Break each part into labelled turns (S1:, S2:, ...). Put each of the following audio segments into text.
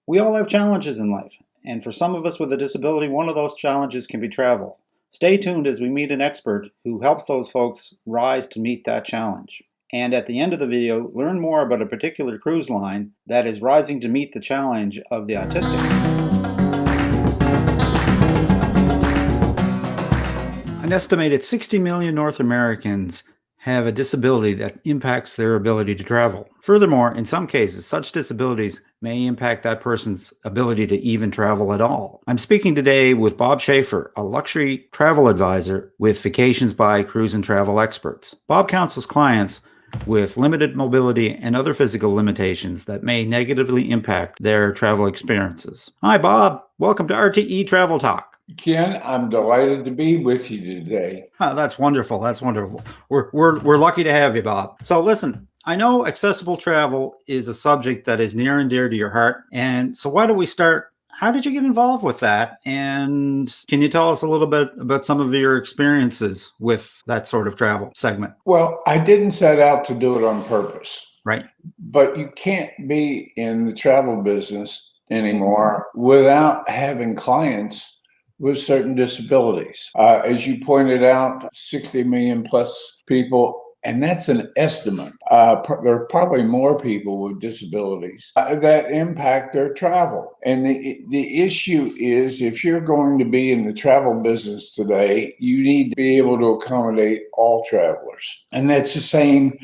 S1: We all have challenges in life, and for some of us with a disability, one of those challenges can be travel. Stay tuned as we meet an expert who helps those folks rise to meet that challenge. And at the end of the video, learn more about a particular cruise line that is rising to meet the challenge of the autistic. An estimated 60 million North Americans have a disability that impacts their ability to travel. Furthermore, in some cases, such disabilities may impact that person's ability to even travel at all. I'm speaking today with Bob Shaffer, a luxury travel advisor with Vacations by Cruise and Travel Experts. Bob counsels clients with limited mobility and other physical limitations that may negatively impact their travel experiences. Hi, Bob. Welcome to RTE Travel Talk.
S2: Ken, I'm delighted to be with you today.
S1: Oh, that's wonderful. That's wonderful. We're lucky to have you, Bob. So listen, I know accessible travel is a subject that is near and dear to your heart. And so why don't we start? How did you get involved with that? And can you tell us a little bit about some of your experiences with that sort of travel segment?
S2: Well, I didn't set out to do it on purpose.
S1: Right.
S2: But you can't be in the travel business anymore without having clients with certain disabilities. As you pointed out, 60 million plus people, and that's an estimate. There are probably more people with disabilities that impact their travel. And the issue is, if you're going to be in the travel business today, you need to be able to accommodate all travelers. And that's the same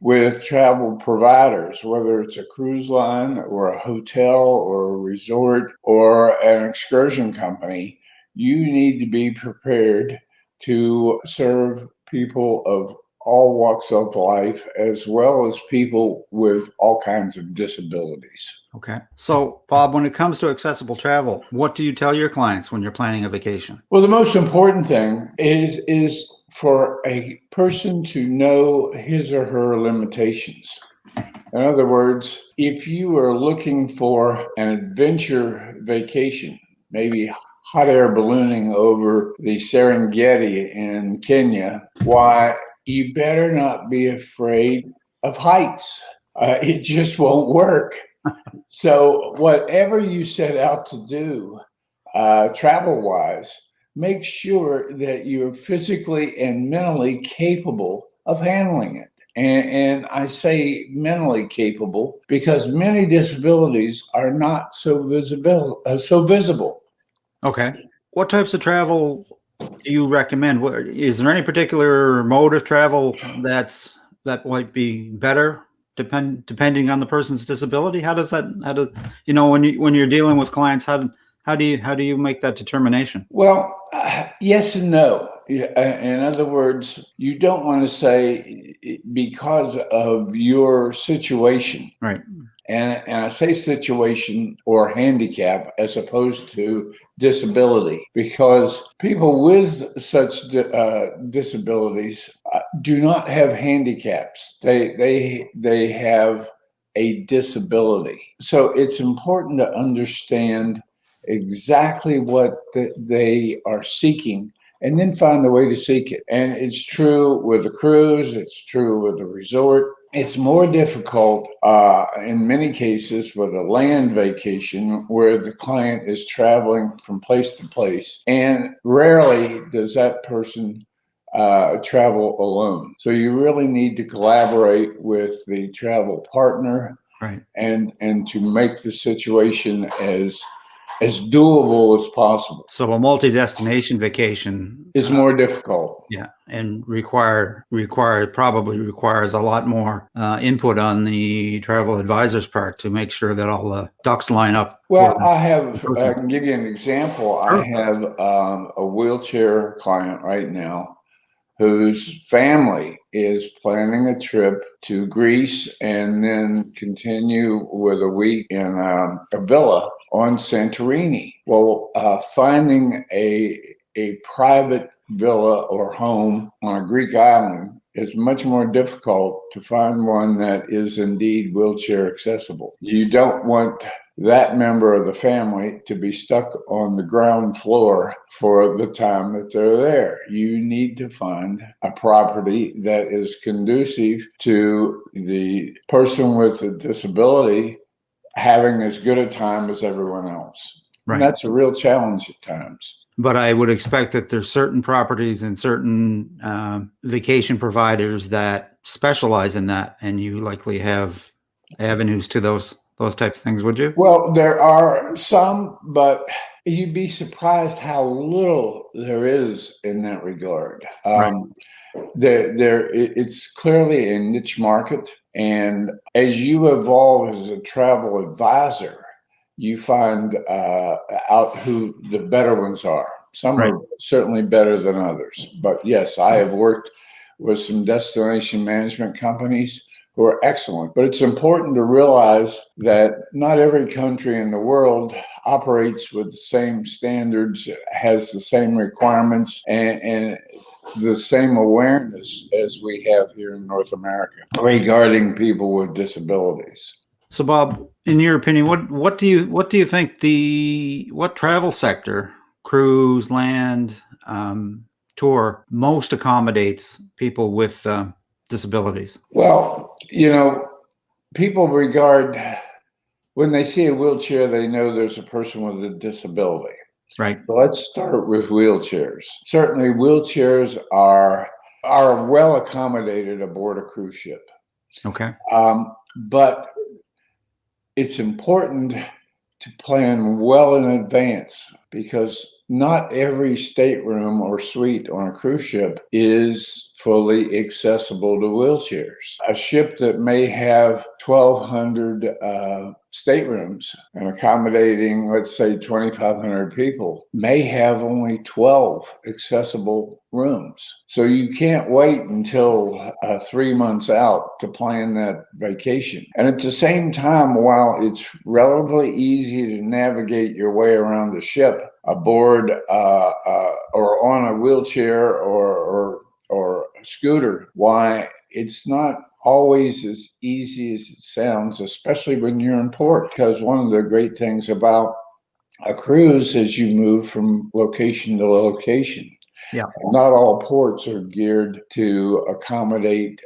S2: with travel providers, whether it's a cruise line or a hotel or a resort or an excursion company. You need to be prepared to serve people of all walks of life, as well as people with all kinds of disabilities.
S1: Okay. So, Bob, when it comes to accessible travel, what do you tell your clients when you're planning a vacation?
S2: Well, the most important thing is for a person to know his or her limitations. In other words, if you are looking for an adventure vacation, maybe hot air ballooning over the Serengeti in Kenya, why, you better not be afraid of heights. It just won't work. So whatever you set out to do, travel-wise, make sure that you're physically and mentally capable of handling it. And I say mentally capable because many disabilities are not so visible.
S1: Okay. What types of travel do you recommend? Is there any particular mode of travel that might be better depending on the person's disability? How do when you're dealing with clients, how do you make that determination?
S2: Well, yes and no. In other words, you don't want to say because of your situation.
S1: Right.
S2: And I say situation or handicap as opposed to disability, because people with such disabilities do not have handicaps. They have a disability. So it's important to understand exactly what they are seeking, and then find the way to seek it. And it's true with a cruise, it's true with a resort. It's more difficult in many cases with a land vacation where the client is traveling from place to place. And rarely does that person travel alone. So you really need to collaborate with the travel partner,
S1: right,
S2: and to make the situation as doable as possible.
S1: So a multi-destination vacation
S2: is more difficult.
S1: Yeah, and probably requires a lot more input on the travel advisor's part to make sure that all the ducks line up.
S2: Well, I can give you an example.
S1: Sure.
S2: I have a wheelchair client right now whose family is planning a trip to Greece and then continue with a week in a villa on Santorini. Well, finding a private villa or home on a Greek island is much more difficult to find one that is indeed wheelchair accessible. You don't want that member of the family to be stuck on the ground floor for the time that they're there. You need to find a property that is conducive to the person with a disability having as good a time as everyone else.
S1: Right.
S2: And that's a real challenge at times.
S1: But I would expect that there's certain properties and certain vacation providers that specialize in that, and you likely have avenues to those type of things, would you?
S2: Well, there are some, but you'd be surprised how little there is in that regard.
S1: Right.
S2: It's clearly a niche market, and as you evolve as a travel advisor, you find out who the better ones are. Some
S1: Right.
S2: are certainly better than others, but yes, I have worked with some destination management companies who are excellent. But it's important to realize that not every country in the world operates with the same standards, has the same requirements, and the same awareness as we have here in North America regarding people with disabilities.
S1: So, Bob, in your opinion, what do you think what travel sector, cruise, land, tour, most accommodates people with disabilities?
S2: Well, people when they see a wheelchair, they know there's a person with a disability.
S1: Right.
S2: So let's start with wheelchairs. Certainly, wheelchairs are well accommodated aboard a cruise ship.
S1: Okay.
S2: But it's important to plan well in advance, because not every stateroom or suite on a cruise ship is fully accessible to wheelchairs. A ship that may have 1,200 staterooms and accommodating, let's say, 2,500 people, may have only 12 accessible rooms. So you can't wait until 3 months out to plan that vacation. And at the same time, while it's relatively easy to navigate your way around the ship aboard or on a wheelchair or a scooter, why it's not always as easy as it sounds, especially when you're in port, because one of the great things about a cruise is you move from location to location.
S1: Yeah.
S2: Not all ports are geared to accommodate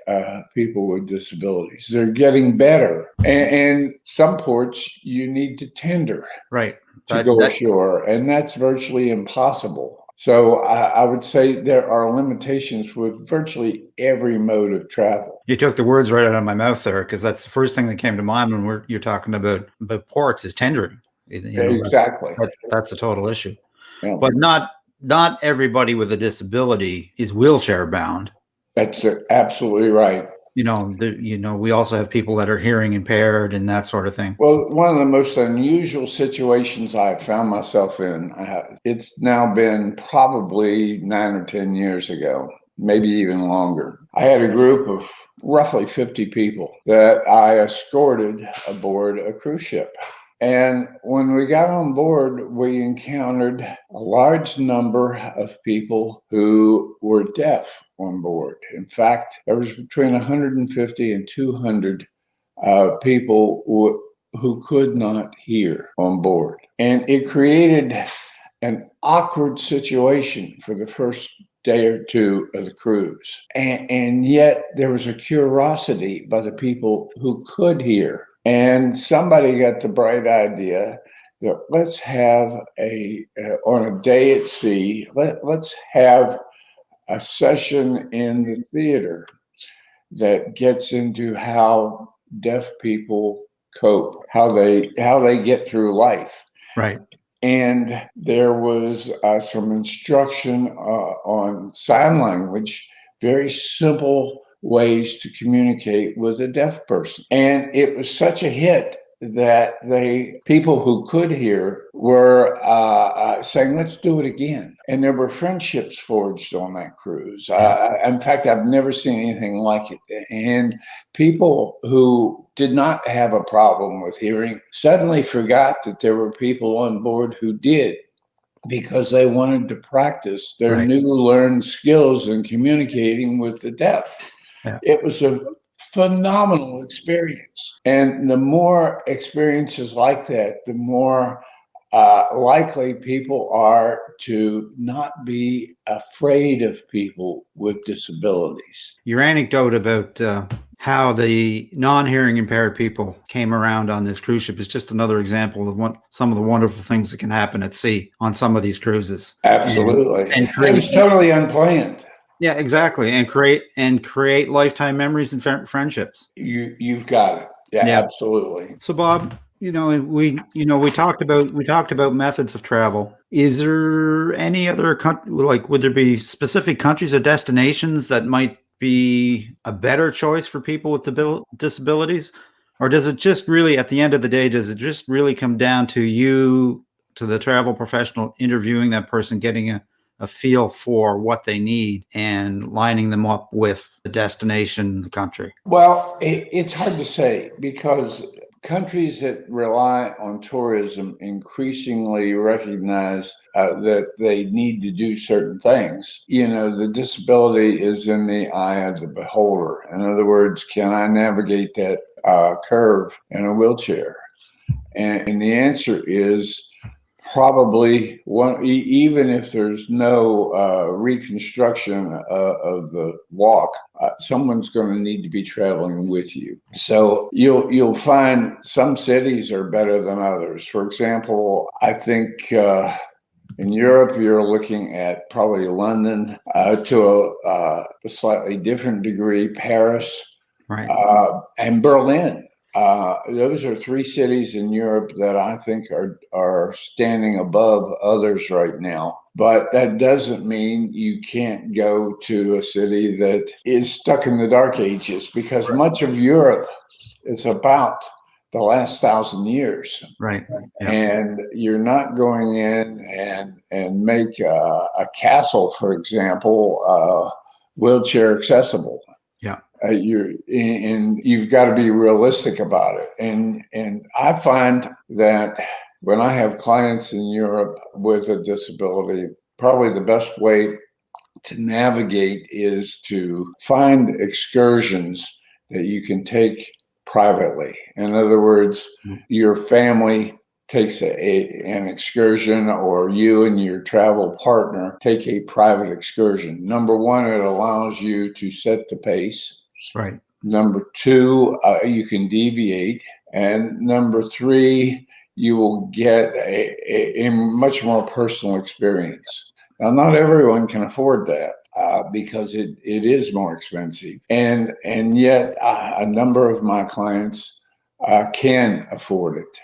S2: people with disabilities. They're getting better. And some ports you need to tender
S1: Right.
S2: to go ashore, and that's virtually impossible. So I would say there are limitations with virtually every mode of travel.
S1: You took the words right out of my mouth there, because that's the first thing that came to mind when you're talking about ports is tendering.
S2: Exactly.
S1: That's a total issue.
S2: Yeah.
S1: But not everybody with a disability is wheelchair bound.
S2: That's absolutely right.
S1: We also have people that are hearing impaired and that sort of thing.
S2: Well, one of the most unusual situations I've found myself in, it's now been probably 9 or 10 years ago, maybe even longer. I had a group of roughly 50 people that I escorted aboard a cruise ship. And when we got on board, we encountered a large number of people who were deaf on board. In fact, there was between 150 and 200 people who could not hear on board. And it created an awkward situation for the first day or two of the cruise. And yet there was a curiosity by the people who could hear. And somebody got the bright idea that let's have on a day at sea, let's have a session in the theater that gets into how deaf people cope, how they get through life.
S1: Right.
S2: And there was some instruction on sign language, very simple ways to communicate with a deaf person. And it was such a hit that people who could hear were saying, let's do it again. And there were friendships forged on that cruise. In fact, I've never seen anything like it. And people who did not have a problem with hearing suddenly forgot that there were people on board who did, because they wanted to practice their new learned skills in communicating with the deaf. Yeah. It was a phenomenal experience. And the more experiences like that, the more likely people are to not be afraid of people with disabilities.
S1: Your anecdote about how the non-hearing impaired people came around on this cruise ship is just another example of some of the wonderful things that can happen at sea on some of these cruises.
S2: Absolutely.
S1: And
S2: It was totally unplanned.
S1: yeah, exactly. And create lifetime memories and friendships.
S2: You've got it. Yeah,
S1: Yeah.
S2: absolutely.
S1: So Bob, we talked about methods of travel. Is there any other would there be specific countries or destinations that might be a better choice for people with disabilities? Or does it just really, at the end of the day, does it just really come down to you, to the travel professional, interviewing that person, getting a feel for what they need and lining them up with the destination, the country?
S2: Well, it's hard to say because countries that rely on tourism increasingly recognize that they need to do certain things. The disability is in the eye of the beholder. In other words, can I navigate that curve in a wheelchair? And the answer is probably one, even if there's no reconstruction of the walk, someone's going to need to be traveling with you. So you'll find some cities are better than others. For example, I think in Europe, you're looking at probably London, to a slightly different degree, Paris,
S1: Right.
S2: And Berlin. Those are three cities in Europe that I think are standing above others right now. But that doesn't mean you can't go to a city that is stuck in the dark ages, because much of Europe is about the last 1,000 years.
S1: Right. Yeah.
S2: And you're not going in and make a castle, for example, wheelchair accessible.
S1: Yeah.
S2: You've got to be realistic about it. And I find that when I have clients in Europe with a disability, probably the best way to navigate is to find excursions that you can take privately. In other words, your family takes an excursion, or you and your travel partner take a private excursion. Number one, it allows you to set the pace.
S1: Right.
S2: Number two, you can deviate. And number three, you will get a much more personal experience. Now, not everyone can afford that because it is more expensive. And yet a number of my clients can afford it,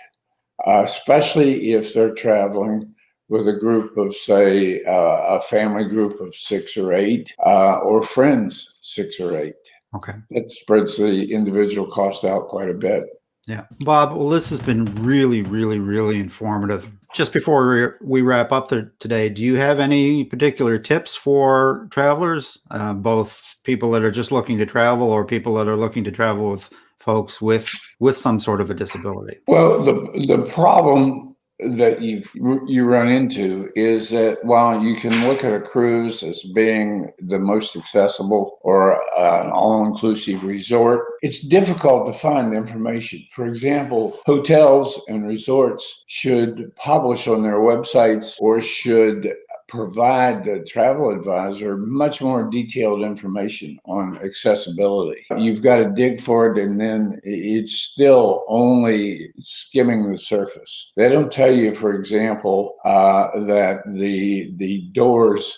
S2: especially if they're traveling with a group of, say, a family group of 6 or 8, or friends 6 or 8.
S1: Okay.
S2: That spreads the individual cost out quite a bit.
S1: Yeah. Bob, well, this has been really, really, really informative. Just before we wrap up today, do you have any particular tips for travelers, both people that are just looking to travel or people that are looking to travel with folks with some sort of a disability?
S2: Well, the problem that you run into is that while you can look at a cruise as being the most accessible or an all-inclusive resort, it's difficult to find information. For example, hotels and resorts should publish on their websites, or should provide the travel advisor much more detailed information on accessibility. You've got to dig for it, and then it's still only skimming the surface. They don't tell you, for example, that the doors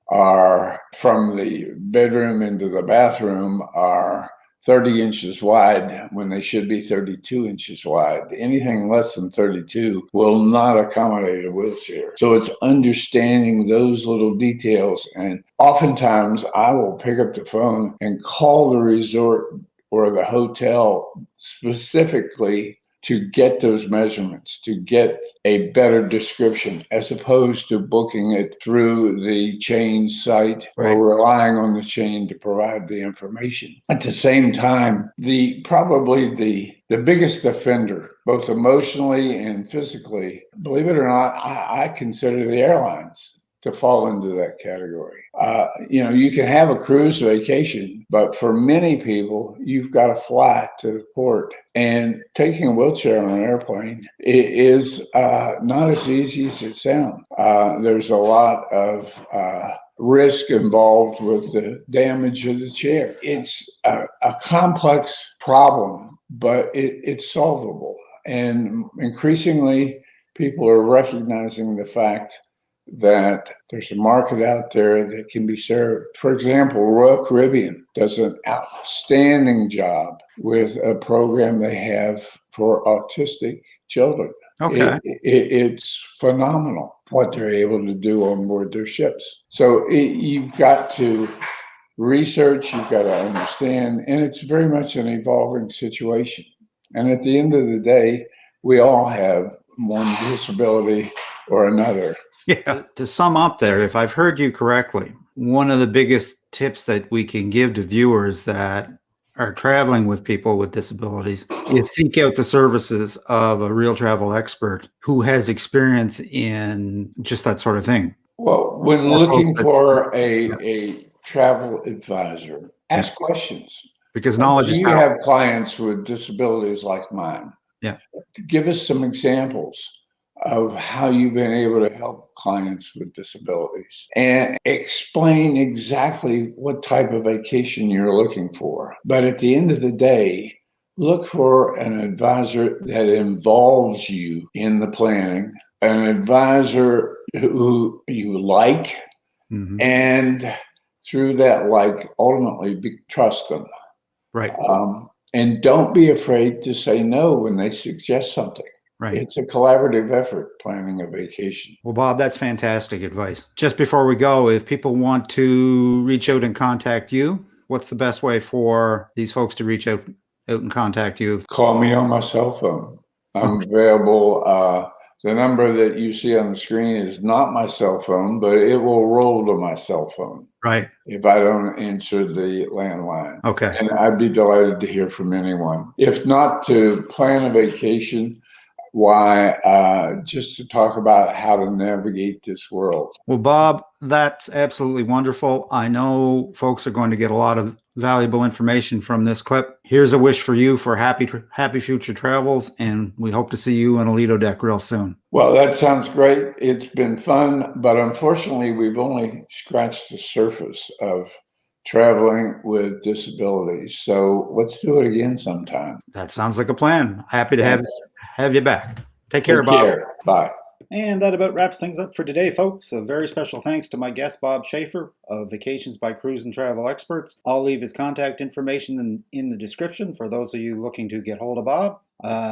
S2: are from the bedroom into the bathroom are 30 inches wide when they should be 32 inches wide. Anything less than 32 will not accommodate a wheelchair. So it's understanding those little details. And oftentimes I will pick up the phone and call the resort or the hotel specifically to get those measurements, to get a better description, as opposed to booking it through the chain site,
S1: Right.
S2: or relying on the chain to provide the information. At the same time, probably the biggest offender, both emotionally and physically, believe it or not, I consider the airlines to fall into that category. You can have a cruise vacation, but for many people, you've got to fly to the port. And taking a wheelchair on an airplane is not as easy as it sounds. There's a lot of risk involved with the damage of the chair. It's a complex problem, but it's solvable. And increasingly, people are recognizing the fact that there's a market out there that can be served. For example, Royal Caribbean does an outstanding job with a program they have for autistic children.
S1: Okay.
S2: It's phenomenal what they're able to do on board their ships. So you've got to research, you've got to understand, and it's very much an evolving situation. And at the end of the day, we all have one disability or another.
S1: Yeah. To sum up there, if I've heard you correctly, one of the biggest tips that we can give to viewers that are traveling with people with disabilities is seek out the services of a real travel expert who has experience in just that sort of thing.
S2: Well, when looking for a travel advisor, ask questions.
S1: Because knowledge is
S2: You
S1: power.
S2: have clients with disabilities like mine.
S1: Yeah.
S2: Give us some examples of how you've been able to help clients with disabilities and explain exactly what type of vacation you're looking for. But at the end of the day, look for an advisor that involves you in the planning, an advisor who you like, and through that ultimately trust them.
S1: Right.
S2: And don't be afraid to say no when they suggest something.
S1: Right.
S2: It's a collaborative effort, planning a vacation.
S1: Well, Bob, that's fantastic advice. Just before we go, if people want to reach out and contact you, what's the best way for these folks to reach out and contact you?
S2: Call me on my cell phone. I'm available. The number that you see on the screen is not my cell phone, but it will roll to my cell phone.
S1: Right.
S2: If I don't answer the landline.
S1: Okay.
S2: And I'd be delighted to hear from anyone. If not to plan a vacation, just to talk about how to navigate this world.
S1: Well, Bob, that's absolutely wonderful. I know folks are going to get a lot of valuable information from this clip. Here's a wish for you for happy future travels, and we hope to see you on a Lido deck real soon.
S2: Well, that sounds great. It's been fun, but unfortunately, we've only scratched the surface of traveling with disabilities. So let's do it again sometime.
S1: That sounds like a plan. Happy to have you back. Take care,
S2: Take
S1: Bob.
S2: care. Bye.
S1: And that about wraps things up for today, folks. A very special thanks to my guest, Bob Shaffer of Vacations by Cruise and Travel Experts. I'll leave his contact information in the description for those of you looking to get hold of Bob.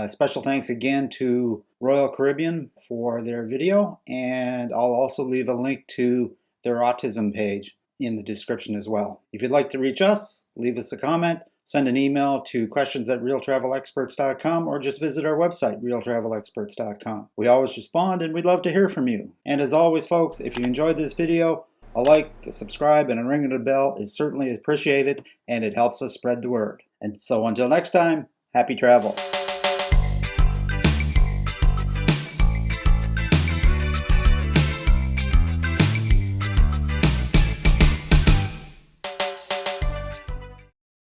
S1: Special thanks again to Royal Caribbean for their video, and I'll also leave a link to their autism page in the description as well. If you'd like to reach us, leave us a comment. Send an email to questions@realtravelexperts.com or just visit our website, realtravelexperts.com. We always respond and we'd love to hear from you. And as always, folks, if you enjoyed this video, a like, a subscribe, and a ring of the bell is certainly appreciated, and it helps us spread the word. And so until next time, happy travels.